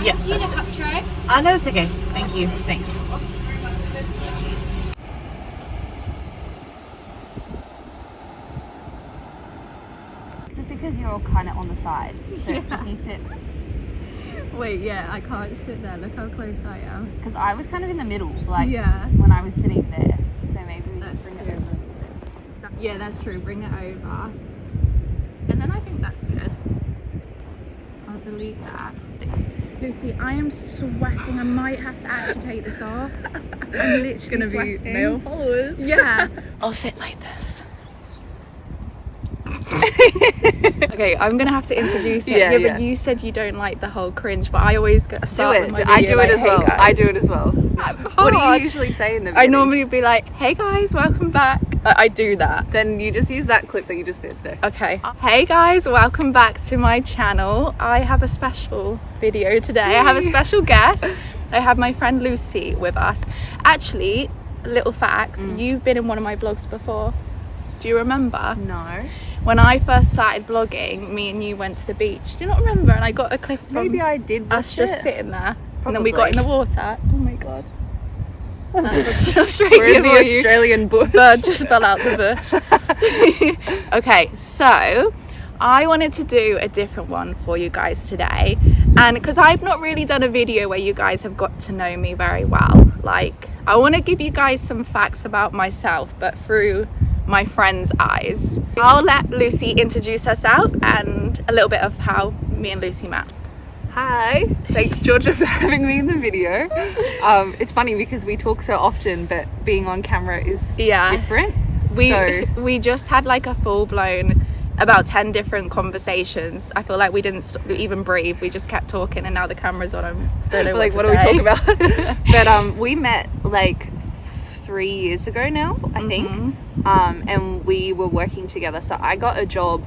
Yeah. You need a cup tray? No, it's okay. Thank you. Thanks. It's just because you're kind of on the side. So if you sit... Wait, yeah, I can't sit there. Look how close I am. Because I was kind of in the middle, like Yeah. when I was sitting there. So maybe we That's just bring true. it over a little bit. Yeah, that's true. Bring it over. And then I think that's good. I'll delete that. Lucy, I am sweating. I might have to actually take this off. I'm literally sweating. followers. Yeah. I'll sit like this. Okay, I'm gonna have to introduce it. Yeah, But you said you don't like the whole cringe, but I always start with my video I do like, it as "Hey, well. guys." I do it as well. What do you usually say in the video? I normally be like, "Hey guys, welcome back." I do that. Then you just use that clip that you just did there. Okay. Hey guys, welcome back to my channel. I have a special video today. I have a special guest. I have my friend Lucy with us. Actually, a little fact, you've been in one of my vlogs before. Do you remember? No. When I first started vlogging, me and you went to the beach. Do you not remember? And I got a clip from Maybe I did us watch just it. sitting there. Probably. And then we got in the water. Oh my god. That's straight We're in the for you. Australian bush. Bird just fell out the bush. Okay, so I wanted to do a different one for you guys today, and because I've not really done a video where you guys have got to know me very well, like I want to give you guys some facts about myself but through my friend's eyes. I'll let Lucy introduce herself and a little bit of how me and Lucy met. Hi, thanks Georgia for having me in the video. It's funny because we talk so often, but being on camera is different. We just had like a full-blown about 10 different conversations. I feel like we didn't even breathe. We just kept talking, and now the camera's on. I don't know like what to do we say. talk about? But we met like 3 years ago now, I think. And we were working together. So I got a job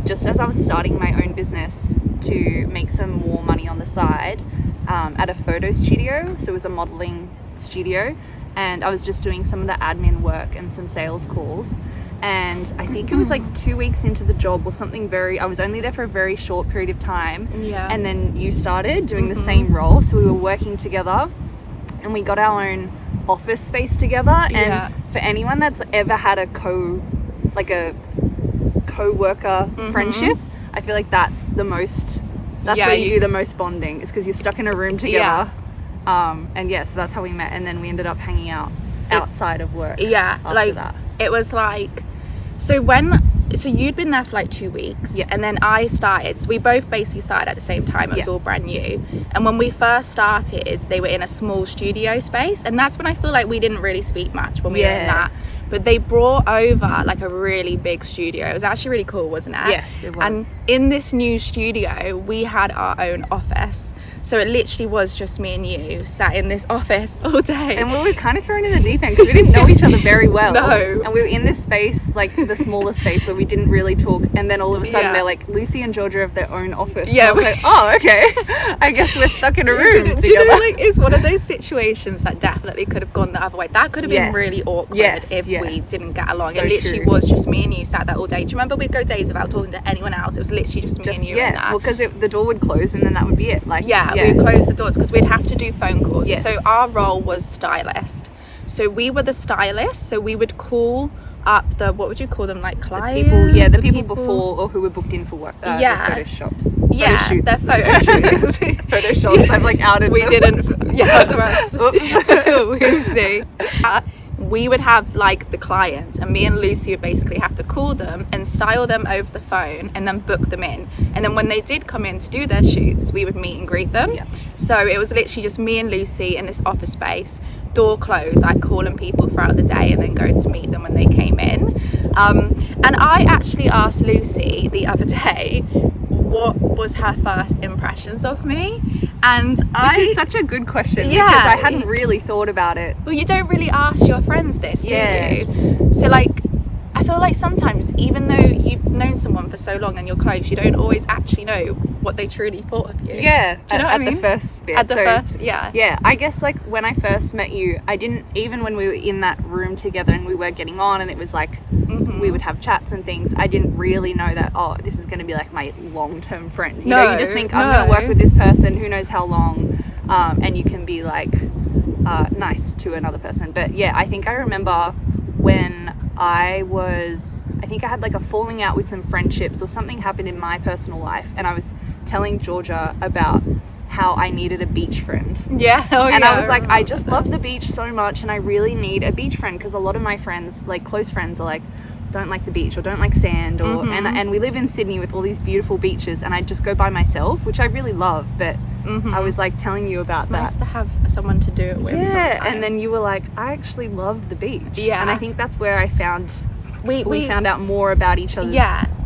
just as I was starting my own business to make some more money on the side at a photo studio. So it was a modeling studio, and I was just doing some of the admin work and some sales calls. And I think it was like 2 weeks into the job or something. I was only there for a very short period of time. Yeah. And then you started doing the same role. So we were working together, and we got our own office space together. And for anyone that's ever had a co-worker friendship, I feel like that's where you do the most bonding. It's because you're stuck in a room together. And so that's how we met, and then we ended up hanging out outside of work. After that. It was like, so you'd been there for like 2 weeks, and then I started, so we both basically started at the same time. It was all brand new, and when we first started they were in a small studio space, and that's when I feel like we didn't really speak much when we were in that. But they brought over like a really big studio. It was actually really cool, wasn't it? Yes, it was. And in this new studio we had our own office, so it literally was just me and you sat in this office all day. And we were kind of thrown in the deep end because we didn't know each other very well. No. And we were in this space, like the smaller space where we didn't really talk, and then all of a sudden they're like, Lucy and Georgia have their own office. Yeah. So I was like, oh, okay. I guess we're stuck in a room together. Do you know, like, it's one of those situations that definitely could have gone the other way. That could have been really awkward if we didn't get along. So it literally was just me and you sat there all day. Do you remember we'd go days without talking to anyone else? It was literally just me and you in there. Well, because the door would close and then that would be it. Like, we'd close the doors because we'd have to do phone calls. Yes. So our role was stylist. So we were the stylists. So we would call up the, what would you call them, like clients? The people before, or who were booked in for work. The photo shops. They're photo shoots. Photo shops. I've like outed we them. Didn't. Yeah, that's right. Oopsie. We would have like the clients, and me and Lucy would basically have to call them and style them over the phone and then book them in, and then when they did come in to do their shoots we would meet and greet them. So it was literally just me and Lucy in this office space, door closed, like calling people throughout the day and then going to meet them when they came in. And I actually asked Lucy the other day what was her first impressions of me, and which is such a good question, because I hadn't really thought about it. Well, you don't really ask your friends this, do you? So like, I feel like sometimes even though you've known someone for so long and you're close, you don't always actually know what they truly thought of you. Yeah, do you know what I mean? The first bit. At the first, yeah. Yeah, I guess like when I first met you, I didn't, even when we were in that room together and we were getting on and it was like we would have chats and things, I didn't really know that, oh, this is going to be like my long-term friend. You know, you just think, I'm going to work with this person, who knows how long, and you can be like nice to another person. But yeah, I think I remember when I think I had like a falling out with some friendships or something happened in my personal life, and I was telling Georgia about how I needed a beach friend. Yeah. I was like, I just love the beach so much and I really need a beach friend, because a lot of my friends, like close friends, are like, don't like the beach or don't like sand, or and we live in Sydney with all these beautiful beaches, and I just go by myself, which I really love, but I was like telling you about it's that. nice to have someone to do it with. Yeah, sometimes. and then you were like, I actually love the beach. Yeah. And I think that's where I found we found out more about each other's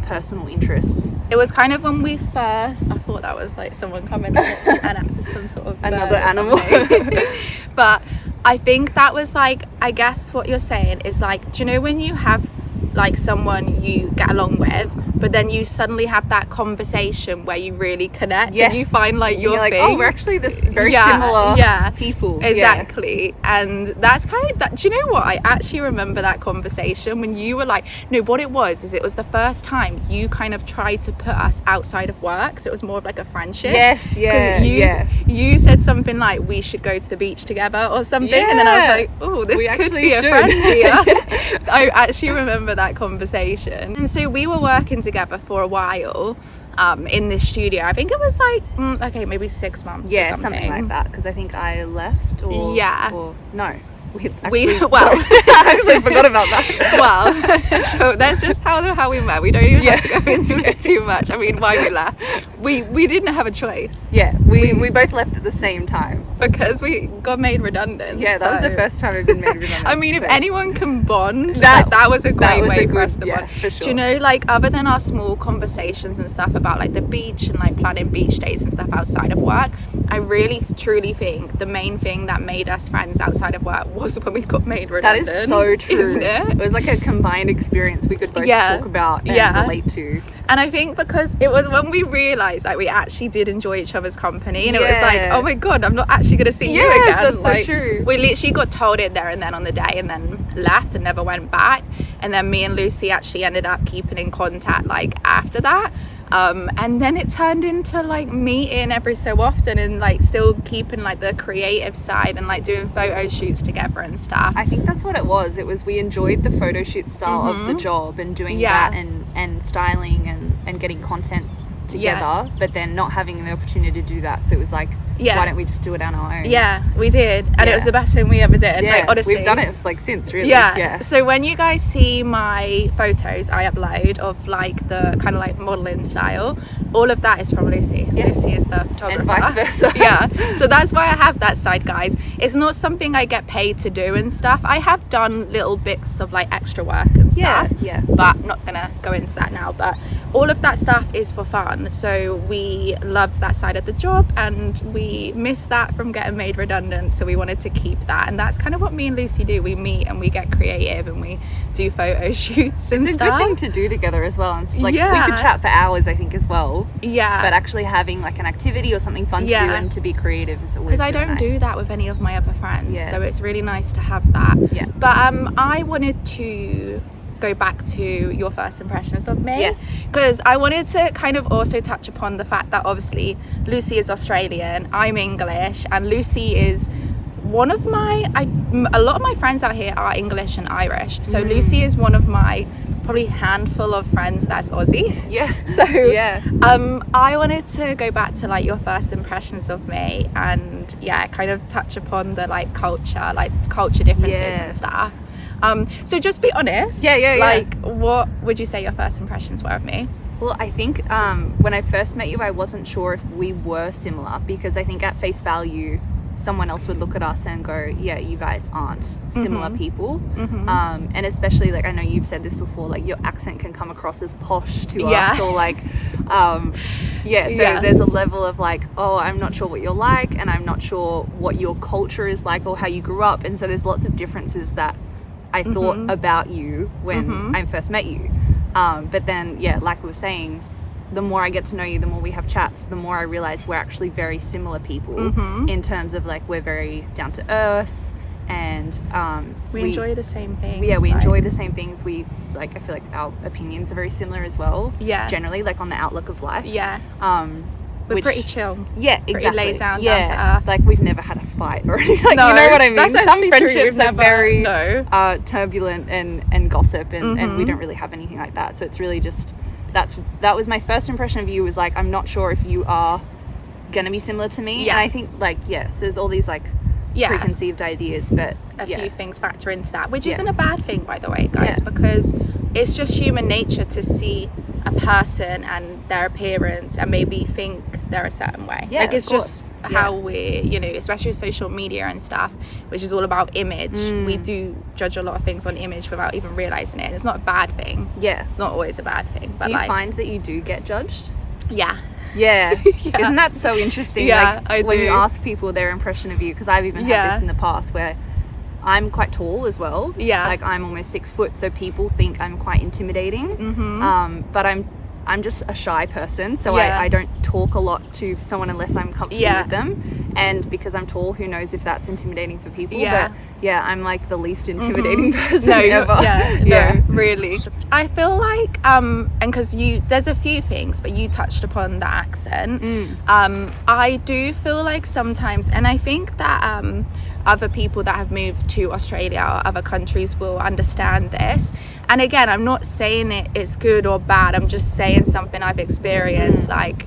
personal interests. It was kind of when we first, I thought that was like someone coming and some sort of another animal. But I think that was like, I guess what you're saying is like, do you know when you have like someone you get along with, but then you suddenly have that conversation where you really connect, and you find like your like, thing. oh, we're actually this very similar people. Exactly. And that's kind of that. Do you know what? I actually remember that conversation when you were like, no, what it was is it was the first time you kind of tried to put us outside of work, so it was more of like a friendship. Yes, you said something like, we should go to the beach together or something, and then I was like, oh, this could be a friend here. I actually remember that conversation. And so we were working together for a while in this studio. I think it was like maybe 6 months or something like that, because I think I left or no, I actually forgot about that. Well, so that's just how we met. We don't even have to go into it too much. I mean, why we left, we didn't have a choice. We both left at the same time because we got made redundant. That was the first time we've been made redundant. I mean, if anyone can bond, that was a great way for us to bond. For sure. Do you know, like, other than our small conversations and stuff about like the beach and like planning beach days and stuff outside of work, I really truly think the main thing that made us friends outside of work was when we got made redundant. That is so true, isn't it? It was like a combined experience we could both talk about and relate to. And I think because it was when we realised like we actually did enjoy each other's company, and it was like, oh my god, I'm not actually going to see you again. That's like, so true. We literally got told it there and then on the day, and then left and never went back. And then me and Lucy actually ended up keeping in contact like after that. And then it turned into like meeting every so often and like still keeping like the creative side and like doing photo shoots together and stuff. I think that's what it was. It was, we enjoyed the photo shoot style of the job and doing that and styling and getting content together, but then not having the opportunity to do that. So it was like, why don't we just do it on our own? Yeah, we did. And it was the best thing we ever did. Like, honestly. We've done it like since, really. Yeah. So when you guys see my photos I upload of like the kind of like modeling style, all of that is from Lucy. Lucy is the photographer. And vice versa. So that's why I have that side, guys. It's not something I get paid to do and stuff. I have done little bits of like extra work and stuff. But not gonna go into that now. But all of that stuff is for fun. So we loved that side of the job, and we missed that from getting made redundant, so we wanted to keep that. And that's kind of what me and Lucy do. We meet and we get creative and we do photo shoots and stuff. It's a good thing to do together as well. And like we could chat for hours, I think, as well. But actually having like an activity or something fun to do and to be creative is always because I don't do that with any of my other friends. So it's really nice to have that. But I wanted to go back to your first impressions of me, because I wanted to kind of also touch upon the fact that obviously Lucy is Australian, I'm English, and Lucy is one of my a lot of my friends out here are English and Irish, so Lucy is one of my probably handful of friends that's Aussie. So I wanted to go back to like your first impressions of me and kind of touch upon the like culture differences and stuff. So just be honest. Like, what would you say your first impressions were of me? Well, I think when I first met you, I wasn't sure if we were similar, because I think at face value, someone else would look at us and go, yeah, you guys aren't similar people. And especially, like, I know you've said this before, like your accent can come across as posh to us, or like, so there's a level of like, oh, I'm not sure what you're like, and I'm not sure what your culture is like or how you grew up. And so there's lots of differences that I thought about you when I first met you. But then, like we were saying, the more I get to know you, the more we have chats, the more I realize we're actually very similar people in terms of like we're very down to earth, and we enjoy the same things. Yeah, we enjoy the same things. We like, I feel like our opinions are very similar as well. Yeah. Generally, like on the outlook of life. Yeah. We're pretty chill. Yeah, exactly. Pretty laid down to earth. Like we've never had a fight or anything. Like, No, you know what I mean? that's Some actually true. friendships We've are very never- turbulent and gossip, and we don't really have anything like that. So it's really just that was my first impression of you, was like, I'm not sure if you are gonna be similar to me. Yeah. And I think like, so there's all these like preconceived ideas, but a few things factor into that, which Yeah. isn't a bad thing, by the way, guys, Yeah. because it's just human nature to see a person and their appearance and maybe think they're a certain way. Yeah, like, it's of course. just how we, you know, especially with social media and stuff, which is all about image. We do judge a lot of things on image without even realizing it, and it's not a bad thing. Yeah. It's not always a bad thing, but Do you like, find that you do get judged? yeah. Yeah. Yeah. Isn't that so interesting? Yeah, like, I when do. you ask people their impression of you, because I've even had this in the past where I'm quite tall as well. Yeah. Like I'm almost 6 foot, so people think I'm quite intimidating. But I'm just a shy person, so I don't talk a lot to someone unless I'm comfortable with them. And because I'm tall, who knows if that's intimidating for people? Yeah. But yeah, I'm like the least intimidating person No, ever. no, really. I feel like and because there's a few things, but you touched upon the accent. I do feel like sometimes, and I think that other people that have moved to Australia or other countries will understand this. And again, I'm not saying it's good or bad, I'm just saying something I've experienced. Like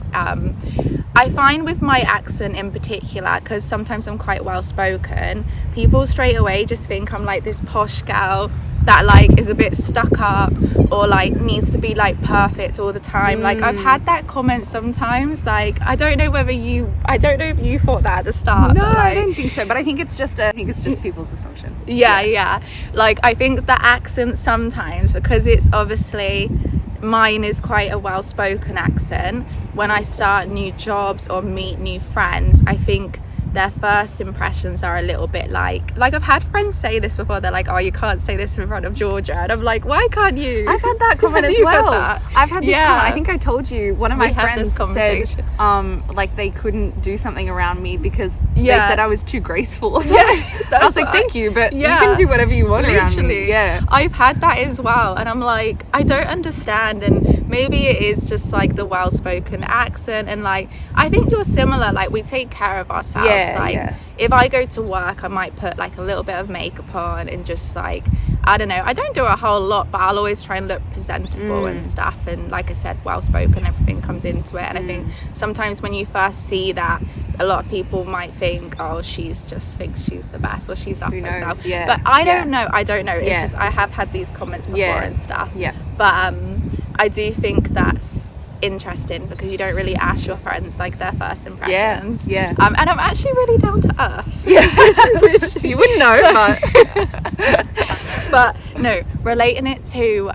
I find with my accent in particular, because sometimes I'm quite well spoken, people straight away just think I'm like this posh gal that like is a bit stuck up or like needs to be like perfect all the time. Like I've had that comment sometimes. Like I don't know if you thought that at the start. No, but, like, I don't think so. But I think it's just people's assumption. yeah. Like I think the accent sometimes, because it's obviously, mine is quite a well-spoken accent, when I start new jobs or meet new friends, I think their first impressions are a little bit like I've had friends say this before. They're like, oh, you can't say this in front of Georgia, and I'm like, why can't you? I've had that comment as You had well. that? I've had this comment. I think I told you, one of my friends said like they couldn't do something around me because they said I was too graceful or something. I was like, thank you, but you can do whatever you want around me. Yeah, I've had that as well, and I'm like, I don't understand. And maybe it is just like the well-spoken accent, and like I think you're similar. Like we take care of ourselves. If I go to work, I might put like a little bit of makeup on and just like, I don't know, I don't do a whole lot, but I'll always try and look presentable and stuff. And like I said, well-spoken, everything comes into it. And I think sometimes when you first see that, a lot of people might think, oh, she's just thinks she's the best, or she's up herself. But I don't know. It's just, I have had these comments before and stuff. But I do think that's interesting, because you don't really ask your friends like their first impressions. And I'm actually really down to earth. Which you wouldn't know, but but no, relating it to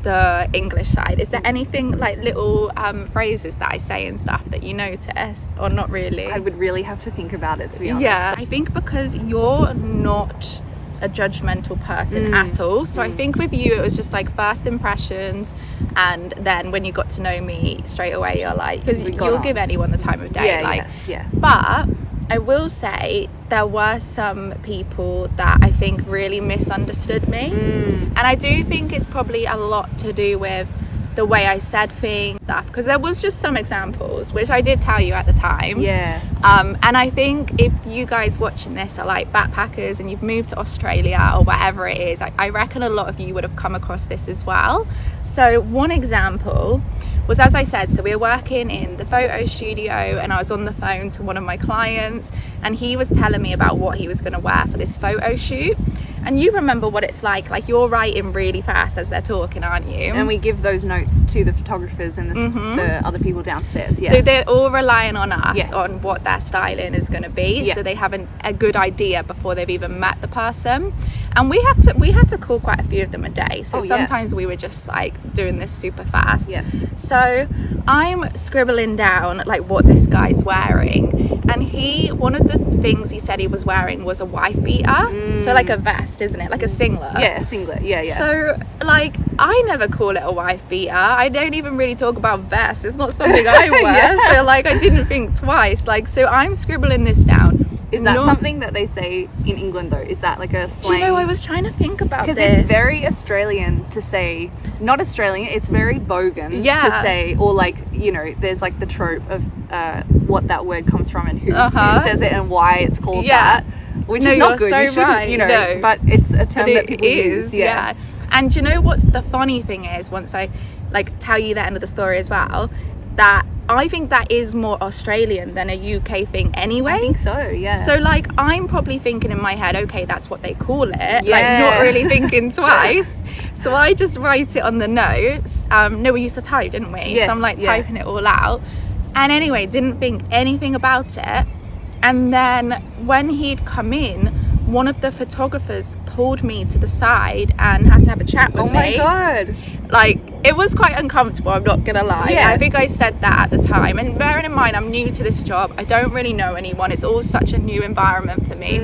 the English side, is there anything like little phrases that I say and stuff that you noticed, or not really? I would really have to think about it, to be honest. I think because you're not a judgmental person at all, so I think with you it was just like first impressions, and then when you got to know me straight away, you're like, because you'll give anyone the time of day. But I will say there were some people that I think really misunderstood me, and I do think it's probably a lot to do with the way I said things, stuff, because there was just some examples which I did tell you at the time. And I think if you guys watching this are like backpackers and you've moved to Australia or whatever it is, I reckon a lot of you would have come across this as well. So one example was, as I said, so we were working in the photo studio, and I was on the phone to one of my clients, and he was telling me about what he was going to wear for this photo shoot. And you remember what it's like you're writing really fast as they're talking, aren't you? And we give those notes to the photographers and the other people downstairs. So they're all relying on us on what their styling is going to be. So they have a good idea before they've even met the person. And we had to call quite a few of them a day. So sometimes we were just like doing this super fast. So I'm scribbling down like what this guy's wearing, and one of the things he said he was wearing was a wife beater, so like a vest. vest, isn't it? Like a singlet. Yeah, a singlet. Yeah. So, like, I never call it a wife beater. I don't even really talk about vests. It's not something I wear. Yeah. So, like, I didn't think twice. Like, so I'm scribbling this down. Is that something that they say in England though? Is that like a slang? Do you know, I was trying to think about this. Because it's very Australian to say, not Australian, it's very bogan Yeah. to say, or like, you know, there's like the trope of what that word comes from and who says it and why it's called that. Which is not good. So you shouldn't, right. you know, but it's a term that people use. Yeah. And do you know what's the funny thing is, once I like tell you the end of the story as well, that I think that is more Australian than a UK thing anyway. I think so, yeah. So like I'm probably thinking in my head, okay, that's what they call it. Like not really thinking twice. So I just write it on the notes. No, we used to type, didn't we? Yes, so I'm like typing it all out. And anyway, didn't think anything about it. And then when he'd come in, one of the photographers pulled me to the side and had to have a chat with me. Oh my God. Like, it was quite uncomfortable, I'm not gonna lie. Yeah. I think I said that at the time. And bearing in mind, I'm new to this job. I don't really know anyone. It's all such a new environment for me.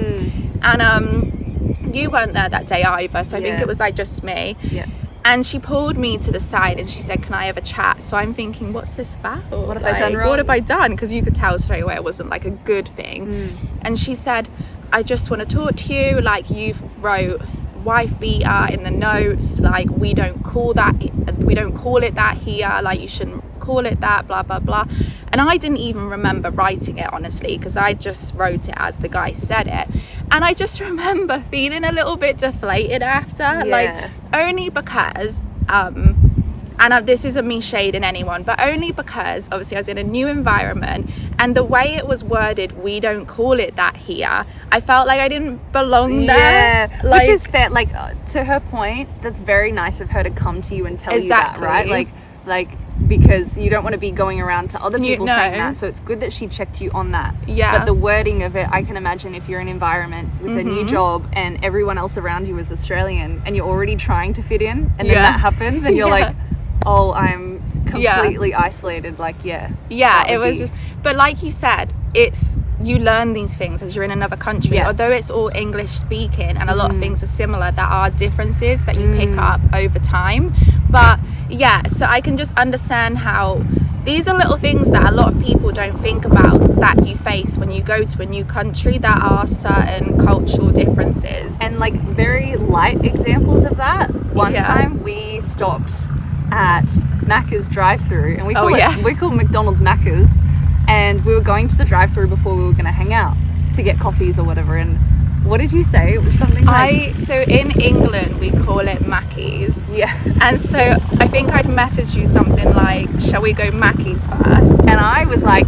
And you weren't there that day either, so I think it was like just me. Yeah. And she pulled me to the side and she said, can I have a chat? So I'm thinking, what's this about? What have I done wrong? What have I done? Because you could tell straight away it wasn't like a good thing. And she said, I just want to talk to you. Like, you've wrote wife beater in the notes. Like, we don't call it that here. Like, you shouldn't call it that, blah, blah, blah. And I didn't even remember writing it, honestly, because I just wrote it as the guy said it. And I just remember feeling a little bit deflated after, like, only because, and this isn't me shading anyone, but only because obviously I was in a new environment, and the way it was worded, we don't call it that here, I felt like I didn't belong there. Yeah, Like, which is fair. Like, to her point, that's very nice of her to come to you and tell you that, right? Like because you don't want to be going around to other people saying that, so it's good that she checked you on that. But the wording of it, I can imagine if you're in an environment with a new job and everyone else around you is Australian and you're already trying to fit in, and then that happens and you're like, oh, I'm completely isolated. Like, it was just, but like you said, you learn these things as you're in another country, although it's all English speaking and a lot of things are similar, there are differences that you pick up over time. But so I can just understand how these are little things that a lot of people don't think about that you face when you go to a new country. There are certain cultural differences, and like very light examples of that. One time we stopped at Macca's drive-through, and we call McDonald's Macca's, and we were going to the drive-through before we were going to hang out to get coffees or whatever. And what did you say? It was something like, so in England we call it Mackey's. And so I think I'd message you something like, shall we go Mackey's first? And I was like,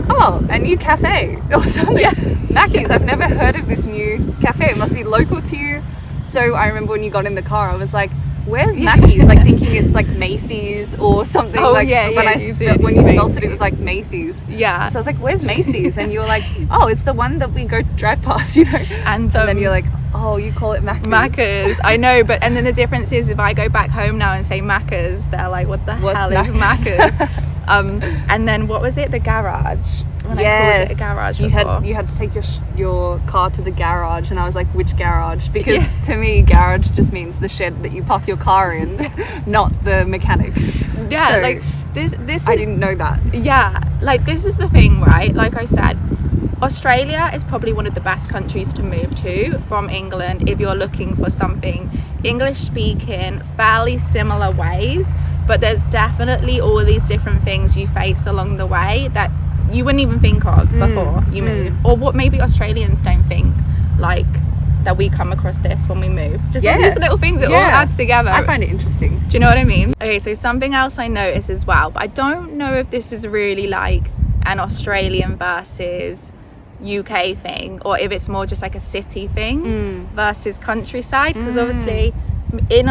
oh, a new cafe or something. Mackey's, I've never heard of this new cafe. It must be local to you. So I remember when you got in the car, I was like, where's Mackey's? Like, thinking it's like Macy's or something. When you spelled it, it was like Macy's. So I was like, where's Macy's? And you were like, oh, it's the one that we go drive past, you know. And then you're like, oh, you call it Macca's. I know, but and then the difference is if I go back home now and say Macca's, they're like, what the hell is Macca's? And then what was it? The garage. When I called it a garage before. You had to take your car to the garage, and I was like, which garage? Because to me, garage just means the shed that you park your car in, not the mechanic. So like this I didn't know that. Like this is the thing, right? Like I said, Australia is probably one of the best countries to move to from England if you're looking for something English speaking, fairly similar ways, but there's definitely all these different things you face along the way that you wouldn't even think of before you move, or what maybe Australians don't think, like that we come across this when we move. Just all these little things, it all adds together. I find it interesting. Do you know what I mean? Okay, so something else I noticed as well, but I don't know if this is really like an Australian versus UK thing, or if it's more just like a city thing versus countryside, because obviously in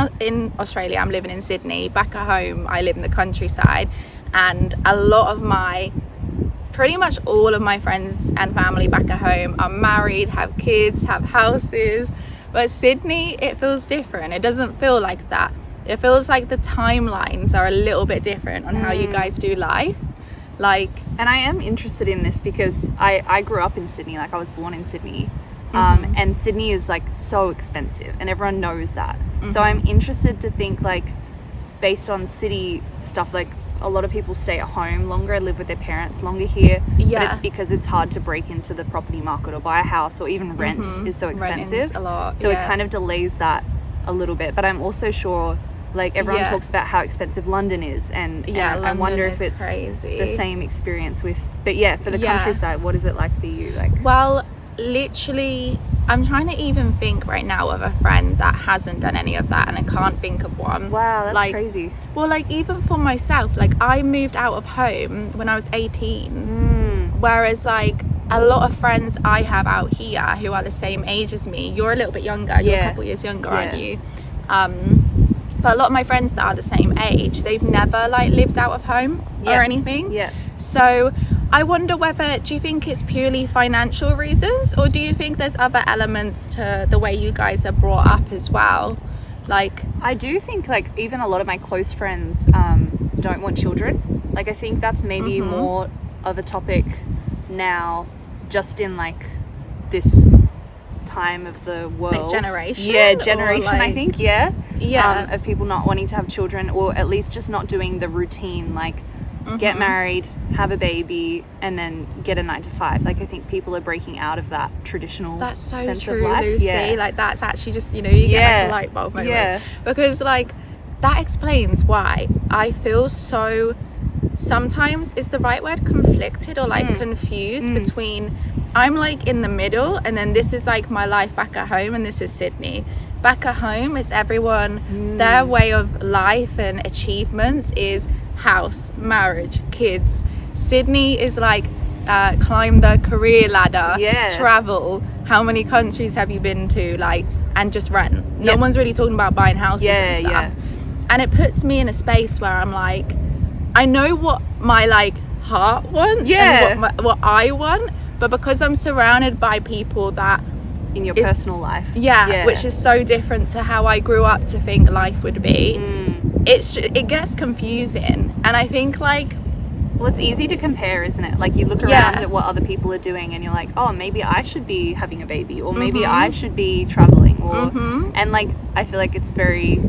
Australia I'm living in Sydney, back at home I live in the countryside, and pretty much all of my friends and family back at home are married, have kids, have houses. But Sydney, it feels different. It doesn't feel like that. It feels like the timelines are a little bit different on how you guys do life. Like, and I am interested in this because I grew up in Sydney, like I was born in Sydney, And Sydney is like so expensive and everyone knows that. So I'm interested to think like based on city stuff, like a lot of people stay at home longer, live with their parents longer here, but it's because it's hard to break into the property market or buy a house, or even rent is so expensive. A lot, so it kind of delays that a little bit. But I'm also sure like everyone talks about how expensive London is, and I wonder if it's crazy. The same experience with, but for the countryside, what is it like for you? Like, well, literally I'm trying to even think right now of a friend that hasn't done any of that, and I can't think of one. Wow, that's like, crazy. Well, like even for myself, like I moved out of home when I was 18, whereas like a lot of friends I have out here who are the same age as me, you're a little bit younger, you're a couple years younger, aren't you? But a lot of my friends that are the same age, they've never like lived out of home or anything. So I wonder whether, do you think it's purely financial reasons, or do you think there's other elements to the way you guys are brought up as well? Like, I do think like even a lot of my close friends don't want children. Like I think that's maybe more of a topic now, just in like this time of the world, like generation like, I think of people not wanting to have children, or at least just not doing the routine, like get married, have a baby, and then get a 9 to 5. Like I think people are breaking out of that traditional sense of life. Lucy. Like that's actually just, you know, you get like a light bulb moment. Because like that explains why I feel so, sometimes is the right word, conflicted or like confused between, I'm like in the middle, and then this is like my life back at home, and this is Sydney. Back at home is everyone, their way of life and achievements is house, marriage, kids. Sydney is like climb the career ladder, travel, how many countries have you been to, like, and just rent. No one's really talking about buying houses and stuff. And it puts me in a space where I'm like, I know what my like heart wants and what I want, but because I'm surrounded by people that in your personal life, which is so different to how I grew up to think life would be, it gets confusing. And I think like, well, it's easy to compare, isn't it? Like you look around at what other people are doing and you're like, oh, maybe I should be having a baby, or maybe I should be traveling, or and like I feel like it's very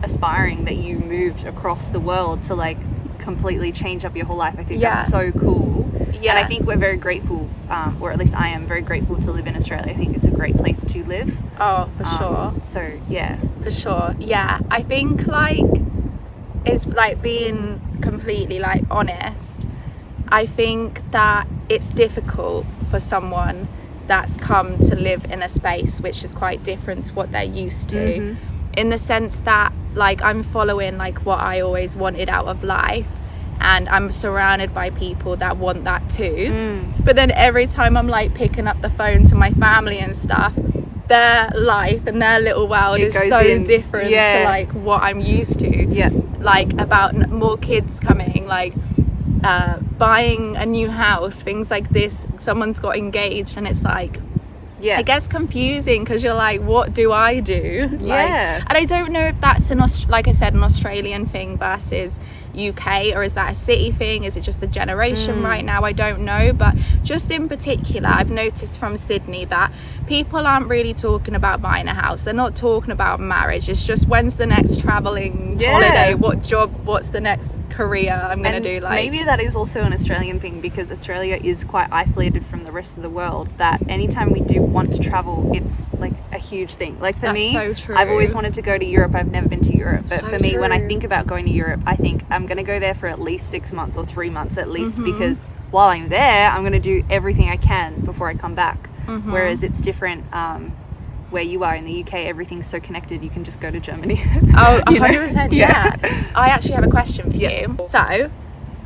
aspiring that you moved across the world to like completely change up your whole life. I think that's so cool. And I think we're very grateful, or at least I am very grateful to live in Australia. I think it's a great place to live. Oh, for sure. So for sure. I think like, it's like being completely like honest, I think that it's difficult for someone that's come to live in a space which is quite different to what they're used to, in the sense that like I'm following like what I always wanted out of life, and I'm surrounded by people that want that too. But then every time I'm like picking up the phone to my family and stuff, their life and their little world is so different to like what I'm used to. Like about more kids coming, like buying a new house, things like this. Someone's got engaged, and it's like, it gets confusing because you're like, what do I do? Like, and I don't know if that's like I said, an Australian thing versus UK, or is that a city thing? Is it just the generation right now? I don't know. But just in particular, I've noticed from Sydney that people aren't really talking about buying a house. They're not talking about marriage. It's just, when's the next traveling holiday? What job? What's the next career I'm gonna do? Like, maybe that is also an Australian thing, because Australia is quite isolated from the rest of the world, that anytime we do want to travel, it's like a huge thing. Like for me, I've always wanted to go to Europe. I've never been to Europe, but for me, when I think about going to Europe, I think I'm going to go there for at least 6 months or 3 months at least, because while I'm there, I'm going to do everything I can before I come back. Whereas it's different where you are in the UK, everything's so connected, you can just go to Germany. Oh, 100%. I actually have a question for you. So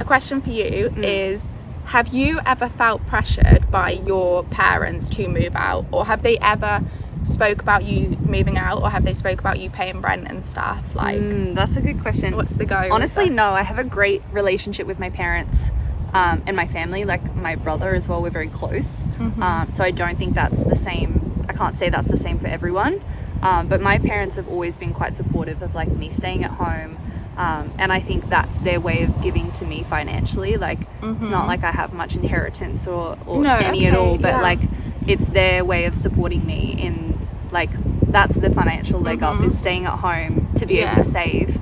a question for you is, have you ever felt pressured by your parents to move out, or have they ever spoke about you moving out, or have they spoke about you paying rent and stuff? Like, that's a good question. What's the go? Honestly, no. I have a great relationship with my parents and my family. Like my brother as well, we're very close. So I don't think that's the same. I can't say that's the same for everyone. But my parents have always been quite supportive of like me staying at home. And I think that's their way of giving to me financially. Like it's not like I have much inheritance or any at all, but like it's their way of supporting me in, like, that's the financial leg up, is staying at home to be able to save,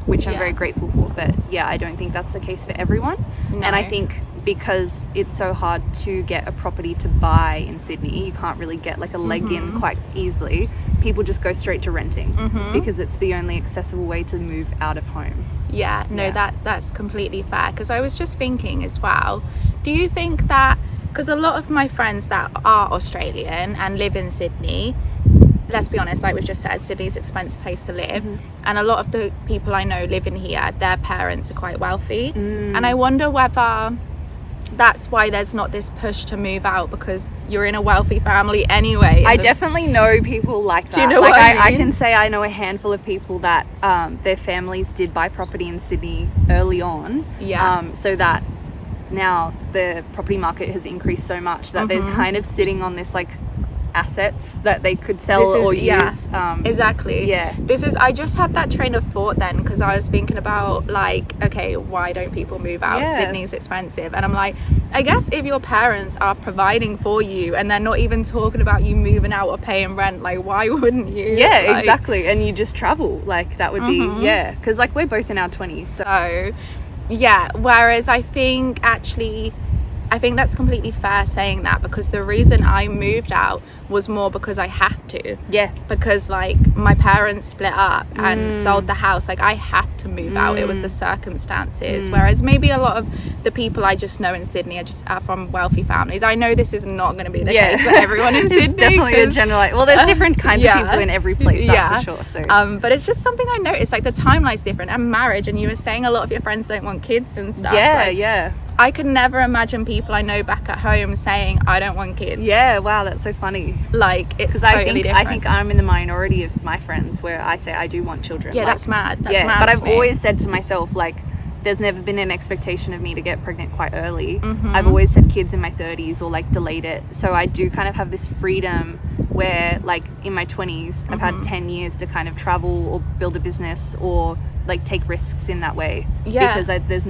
which I'm very grateful for. But yeah, I don't think that's the case for everyone. No. And I think because it's so hard to get a property to buy in Sydney, you can't really get like a leg in quite easily. People just go straight to renting because it's the only accessible way to move out of home. Yeah, no, that's completely fair. Because I was just thinking as well, do you think that, because a lot of my friends that are Australian and live in Sydney, let's be honest, like we've just said, Sydney's an expensive place to live, and a lot of the people I know living here, their parents are quite wealthy, and I wonder whether that's why there's not this push to move out, because you're in a wealthy family anyway. I definitely know people like that. Do you know like what I I mean? can say I know a handful of people that their families did buy property in Sydney early on, so that now the property market has increased so much that they're kind of sitting on this like assets that they could sell or use. Exactly. Yeah. I just had that train of thought then, because I was thinking about like, okay, why don't people move out? Sydney's expensive. And I'm like, I guess if your parents are providing for you and they're not even talking about you moving out or paying rent, like why wouldn't you? Yeah, exactly. And you just travel, like that would be because like we're both in our 20s, so yeah, whereas I think that's completely fair saying that, because the reason I moved out was more because I had to. Yeah. Because like my parents split up and sold the house. Like I had to move out. It was the circumstances. Whereas maybe a lot of the people I just know in Sydney are from wealthy families. I know this is not going to be the case for everyone in Sydney. It's definitely a general. Well, there's different kinds of people in every place. That's for sure. So. But it's just something I noticed. Like the timeline's different, and marriage. And you were saying a lot of your friends don't want kids and stuff. Yeah. I could never imagine people I know back at home saying I don't want kids. Yeah, wow, that's so funny. Like it's totally different. I think I'm in the minority of my friends where I say I do want children. Yeah, like, that's mad. That's mad. But I've always said to myself, like, there's never been an expectation of me to get pregnant quite early. I've always said kids in my 30s or like delayed it. So I do kind of have this freedom where like in my 20s I've had 10 years to kind of travel or build a business or like take risks in that way. Yeah. Because there's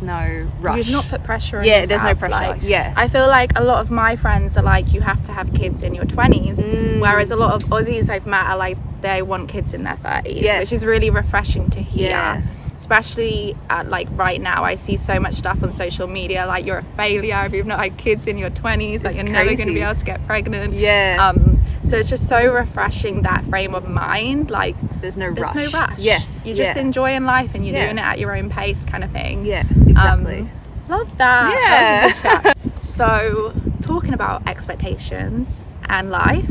no rush. You've not put pressure on yourself. There's no pressure. Like, I feel like a lot of my friends are like, you have to have kids in your 20s, whereas a lot of Aussies I've met are like, they want kids in their 30s, which is really refreshing to hear. Especially like right now, I see so much stuff on social media like you're a failure if you've not had kids in your 20s, like you're never going to be able to get pregnant. So it's just so refreshing, that frame of mind, like there's no rush. Yes, you're just enjoying life and you're doing it at your own pace, kind of thing. Exactly. Love that. That was a good chat. So talking about expectations and life,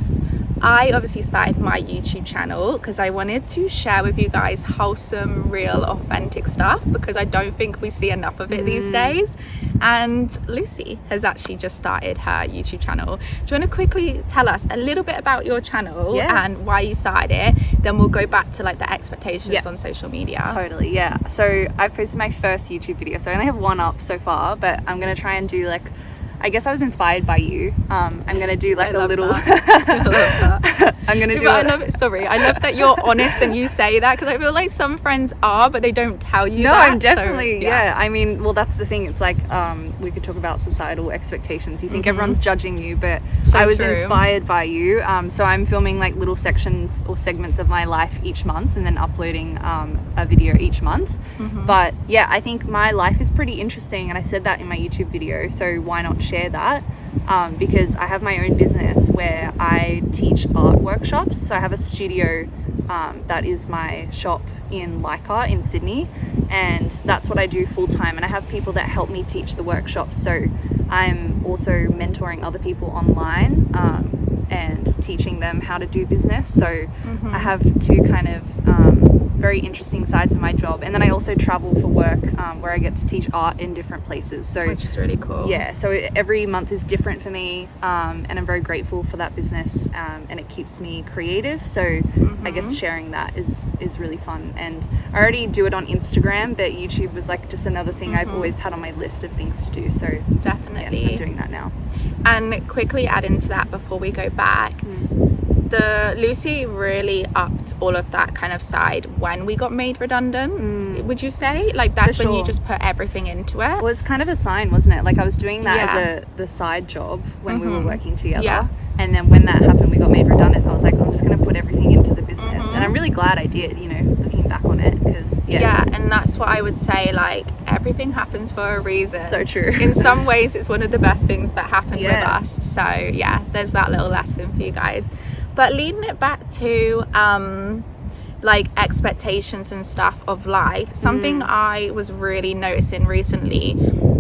I obviously started my YouTube channel because I wanted to share with you guys wholesome, real, authentic stuff, because I don't think we see enough of it these days. And Lucy has actually just started her YouTube channel. Do you want to quickly tell us a little bit about your channel and why you started it? Then we'll go back to like the expectations on social media. Totally, yeah. So I've posted my first YouTube video, so I only have one up so far, but I'm going to try and do like, I guess I was inspired by you. I'm gonna do like a little. I love that. I'm gonna do. I love it. Sorry, I love that you're honest and you say that, because I feel like some friends are, but they don't tell you. No, that, I'm definitely. so, yeah, I mean, well, that's the thing. It's like we could talk about societal expectations. You think everyone's judging you, but so I was true. inspired by you. So I'm filming like little sections or segments of my life each month, and then uploading a video each month. But yeah, I think my life is pretty interesting, and I said that in my YouTube video. So why not share that? Because I have my own business where I teach art workshops. So I have a studio that is my shop in Leica in Sydney, and that's what I do full time. And I have people that help me teach the workshops. So I'm also mentoring other people online and teaching them how to do business. So I have two kind of very interesting sides of my job, and then I also travel for work where I get to teach art in different places, so which is really cool. Yeah, so every month is different for me, and I'm very grateful for that business, and it keeps me creative, so I guess sharing that is really fun. And I already do it on Instagram, but YouTube was like just another thing I've always had on my list of things to do, so definitely yeah, I'm doing that now. And quickly add into that before we go back, Lucy really upped all of that kind of side when we got made redundant. would you say? Like that's For when you sure. just put everything into it? It was kind of a sign, wasn't it? Like I was doing that Yeah. as the side job when we were Mhm. working together. Yeah. And then when that happened, we got made redundant. I was like, I'm just going to put everything into the business. And I'm really glad I did, you know, looking back on it, because Yeah, and that's what I would say, like everything happens for a reason. So true. In some ways it's one of the best things that happened with Yeah. us. So yeah, there's that little lesson for you guys. But leading it back to like expectations and stuff of life, something I was really noticing recently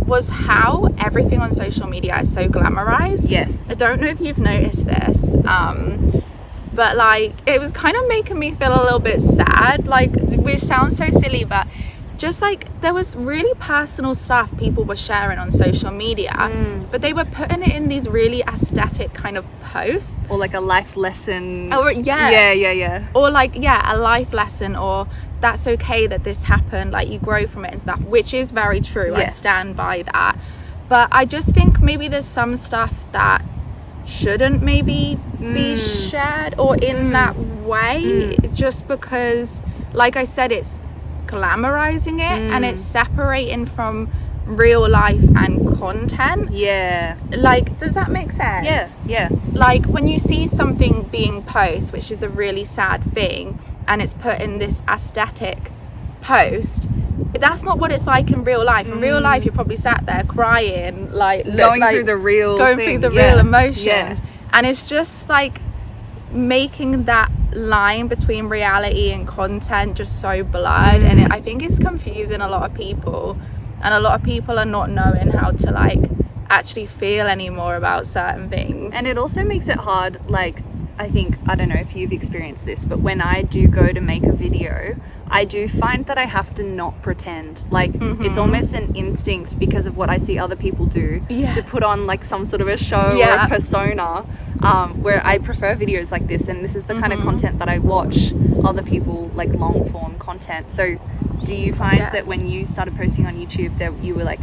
was how everything on social media is so glamorized. Yes. I don't know if you've noticed this, but like it was kind of making me feel a little bit sad, like, which sounds so silly, but just like there was really personal stuff people were sharing on social media, but they were putting it in these really aesthetic kind of posts, Or like a life lesson. or Yeah. or like a life lesson, or that's okay that this happened, like you grow from it and stuff, which is very true. I Yes. stand by that. But I just think maybe there's some stuff that shouldn't maybe be shared or in that way, just because, like I said, it's glamorizing it and it's separating from real life and content. Yeah. Like, does that make sense? Yeah. Like when you see something being posted, which is a really sad thing, and it's put in this aesthetic post, that's not what it's like in real life. In real life, you're probably sat there crying, like Going through the real real emotions. Yeah. And it's just like making that line between reality and content just so blurred, and I think it's confusing a lot of people, and a lot of people are not knowing how to like actually feel anymore about certain things. And it also makes it hard, like, I think, I don't know if you've experienced this, but when I do go to make a video, I do find that I have to not pretend. Like, it's almost an instinct, because of what I see other people do, to put on like some sort of a show or a persona, where I prefer videos like this, and this is the kind of content that I watch other people, like long form content. So do you find that when you started posting on YouTube that you were like,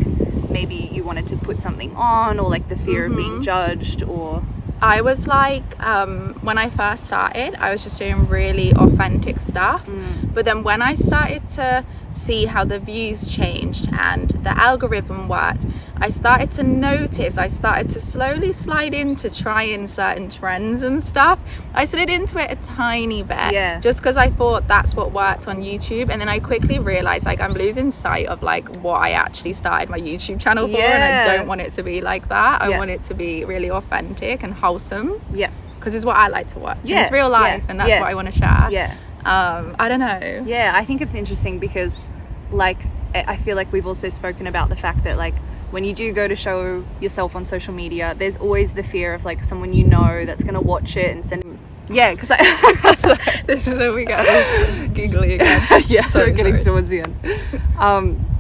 maybe you wanted to put something on, or like the fear of being judged, or... I was like, when I first started, I was just doing really authentic stuff. But then when I started to see how the views changed and the algorithm worked, I started to notice, I started to slowly slide into trying certain trends and stuff. I slid into it a tiny bit, just because I thought that's what worked on YouTube. And then I quickly realized, like, I'm losing sight of like what I actually started my YouTube channel for, and I don't want it to be like that. I want it to be really authentic and wholesome, because it's what I like to watch. And it's real life, and that's what I want to share. I don't know. I think it's interesting because, like, I feel like we've also spoken about the fact that, like, when you do go to show yourself on social media, there's always the fear of like someone you know that's gonna watch it and send. Because This is where we go giggly again. So we're getting towards the end.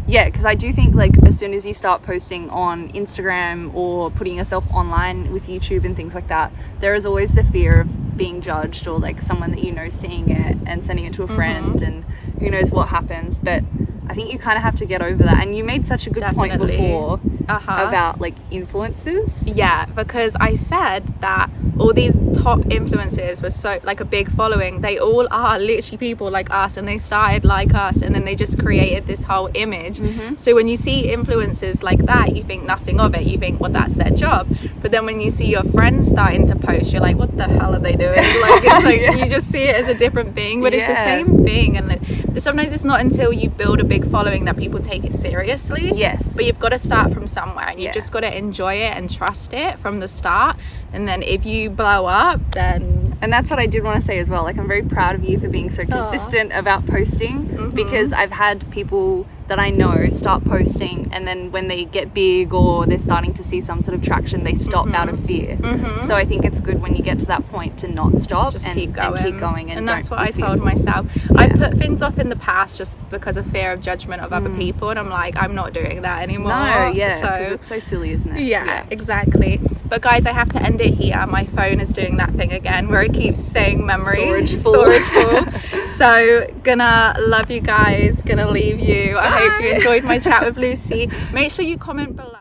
Because I do think, like, as soon as you start posting on Instagram or putting yourself online with YouTube and things like that, there is always the fear of being judged, or like someone that you know seeing it and sending it to a friend, and who knows what happens. But I think you kind of have to get over that. And you made such a good point before about like influencers. Because I said that all these top influencers were so like a big following. They all are literally people like us, and they started like us, and then they just created this whole image. So when you see influencers like that, you think nothing of it. You think, well, that's their job. But then when you see your friends starting to post, you're like, what the hell are they doing? Like, it's like you just see it as a different thing, but it's the same thing. And like, sometimes it's not until you build a big following that people take it seriously. But you've got to start from somewhere, and you've just got to enjoy it and trust it from the start. And then if you blow up, then... And that's what I did want to say as well. Like, I'm very proud of you for being so consistent about posting, because I've had people that I know start posting, and then when they get big or they're starting to see some sort of traction, they stop out of fear. So I think it's good when you get to that point to not stop, just and keep going. And that's don't what I be told fearful. myself. I put things off in the past just because of fear of judgment of other people, and I'm like, I'm not doing that anymore. No, because it's so silly, isn't it? Exactly. But guys, I have to end it here. My phone is doing that thing again where it keeps saying memory storage full. So gonna love you guys, gonna leave you. I hope you enjoyed my chat with Lucy. Make sure you comment below.